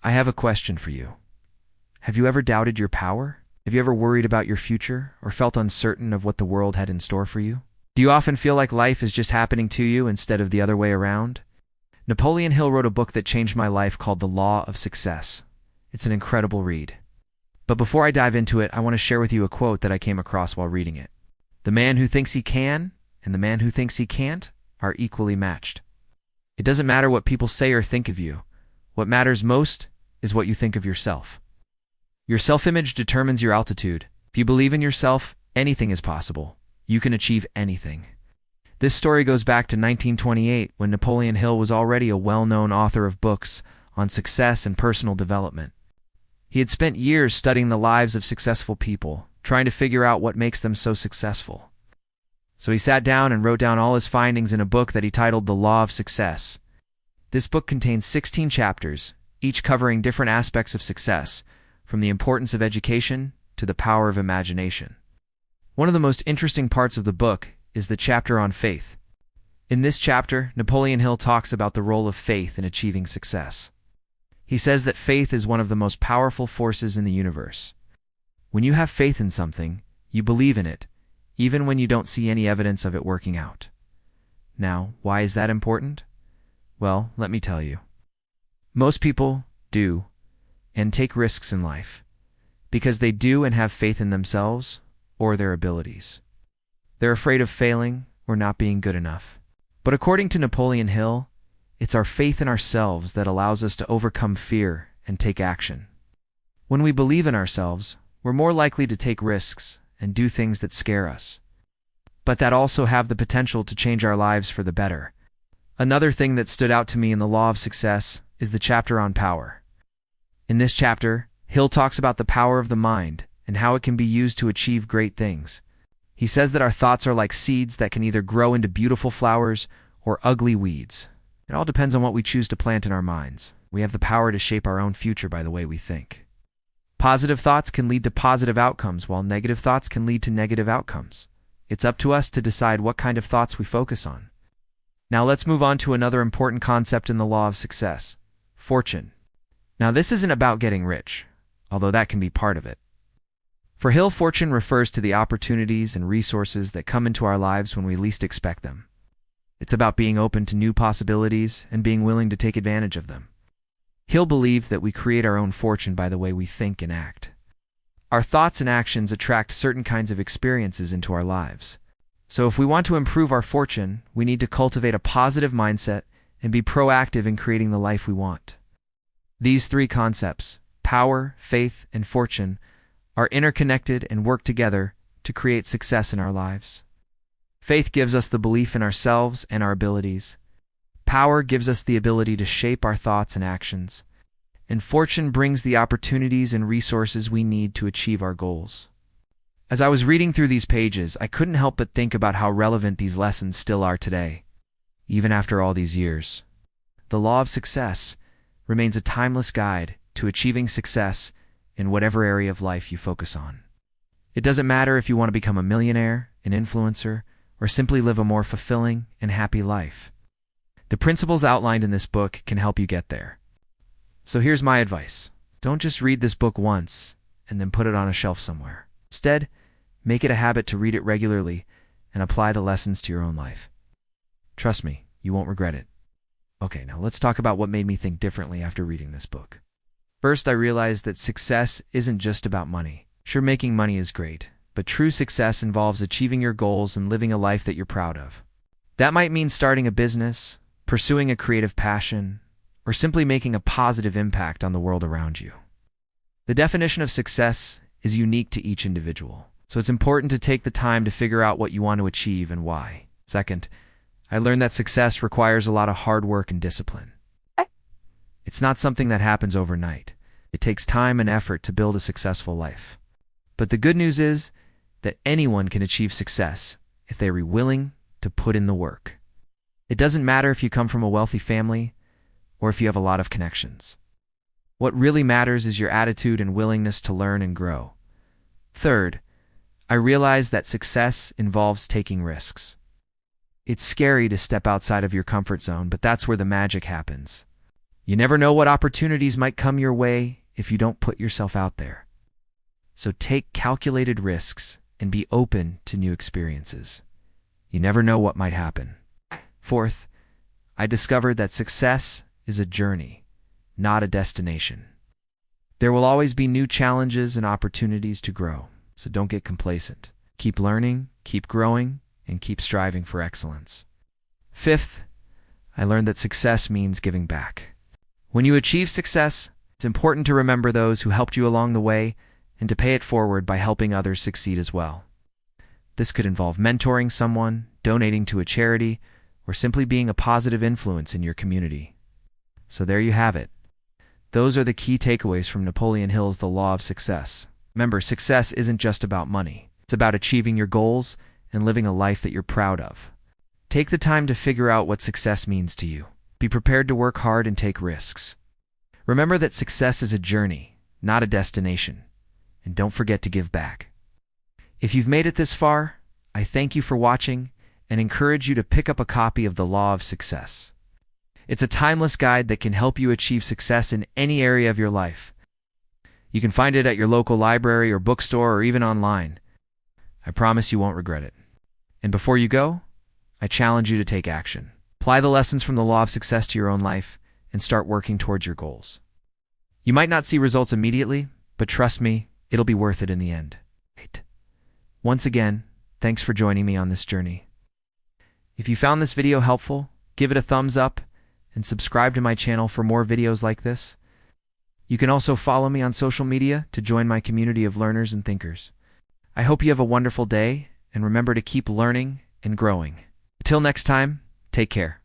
I have a question for you. Have you ever doubted your power? Have you ever worried about your future or felt uncertain of what the world had in store for you? Do you often feel like life is just happening to you instead of the other way around? Napoleon Hill wrote a book that changed my life called The Law of Success. It's an incredible read. But before I dive into it, I want to share with you a quote that I came across while reading it. The man who thinks he can and the man who thinks he can't are equally matched. It doesn't matter what people say or think of you. What matters most is what you think of yourself. Your self-image determines your altitude. If you believe in yourself, anything is possible. You can achieve anything. This story goes back to 1928 when Napoleon Hill was already a well-known author of books on success and personal development. He had spent years studying the lives of successful people, trying to figure out what makes them so successful. So he sat down and wrote down all his findings in a book that he titled The Law of Success. This book contains 16 chapters, each covering different aspects of success, from the importance of education to the power of imagination. One of the most interesting parts of the book is the chapter on faith. In this chapter, Napoleon Hill talks about the role of faith in achieving success. He says that faith is one of the most powerful forces in the universe. When you have faith in something, you believe in it, even when you don't see any evidence of it working out. Now, why is that important? Well, let me tell you. Most people do and take risks in life because they do and have faith in themselves or their abilities. They're afraid of failing or not being good enough. But according to Napoleon Hill, it's our faith in ourselves that allows us to overcome fear and take action. When we believe in ourselves, we're more likely to take risks and do things that scare us, but that also have the potential to change our lives for the better. Another thing that stood out to me in The Law of Success is the chapter on power. In this chapter, Hill talks about the power of the mind and how it can be used to achieve great things. He says that our thoughts are like seeds that can either grow into beautiful flowers or ugly weeds. It all depends on what we choose to plant in our minds. We have the power to shape our own future by the way we think. Positive thoughts can lead to positive outcomes, while negative thoughts can lead to negative outcomes. It's up to us to decide what kind of thoughts we focus on. Now let's move on to another important concept in the Law of Success: fortune. Now this isn't about getting rich, although that can be part of it. For Hill, fortune refers to the opportunities and resources that come into our lives when we least expect them. It's about being open to new possibilities and being willing to take advantage of them. Hill believed that we create our own fortune by the way we think and act. Our thoughts and actions attract certain kinds of experiences into our lives. So if we want to improve our fortune, we need to cultivate a positive mindset and be proactive in creating the life we want. These three concepts, power, faith, and fortune, are interconnected and work together to create success in our lives. Faith gives us the belief in ourselves and our abilities. Power gives us the ability to shape our thoughts and actions. And fortune brings the opportunities and resources we need to achieve our goals. As I was reading through these pages, I couldn't help but think about how relevant these lessons still are today, even after all these years. The Law of Success remains a timeless guide to achieving success in whatever area of life you focus on. It doesn't matter if you want to become a millionaire, an influencer, or simply live a more fulfilling and happy life. The principles outlined in this book can help you get there. So here's my advice. Don't just read this book once and then put it on a shelf somewhere. Instead, make it a habit to read it regularly and apply the lessons to your own life. Trust me, you won't regret it. Okay, now let's talk about what made me think differently after reading this book. First, I realized that success isn't just about money. Sure, making money is great, but true success involves achieving your goals and living a life that you're proud of. That might mean starting a business, pursuing a creative passion, or simply making a positive impact on the world around you. The definition of success is unique to each individual, so it's important to take the time to figure out what you want to achieve and why. Second, I learned that success requires a lot of hard work and discipline. It's not something that happens overnight. It takes time and effort to build a successful life. But the good news is that anyone can achieve success if they are willing to put in the work. It doesn't matter if you come from a wealthy family or if you have a lot of connections. What really matters is your attitude and willingness to learn and grow. Third, I realized that success involves taking risks. It's scary to step outside of your comfort zone, but that's where the magic happens. You never know what opportunities might come your way if you don't put yourself out there. So take calculated risks and be open to new experiences. You never know what might happen. Fourth, I discovered that success is a journey, not a destination. There will always be new challenges and opportunities to grow, so don't get complacent. Keep learning, keep growing, and keep striving for excellence. Fifth, I learned that success means giving back. When you achieve success, it's important to remember those who helped you along the way and to pay it forward by helping others succeed as well. This could involve mentoring someone, donating to a charity, or simply being a positive influence in your community. So there you have it. Those are the key takeaways from Napoleon Hill's The Law of Success. Remember, success isn't just about money. It's about achieving your goals and living a life that you're proud of. Take the time to figure out what success means to you. Be prepared to work hard and take risks. Remember that success is a journey, not a destination. And don't forget to give back. If you've made it this far, I thank you for watching and encourage you to pick up a copy of The Law of Success. It's a timeless guide that can help you achieve success in any area of your life. You can find it at your local library or bookstore or even online. I promise you won't regret it. And before you go, I challenge you to take action. Apply the lessons from The Law of Success to your own life and start working towards your goals. You might not see results immediately, but trust me, it'll be worth it in the end. Once again, thanks for joining me on this journey. If you found this video helpful, give it a thumbs up and subscribe to my channel for more videos like this. You can also follow me on social media to join my community of learners and thinkers. I hope you have a wonderful day, and remember to keep learning and growing. Until next time, take care.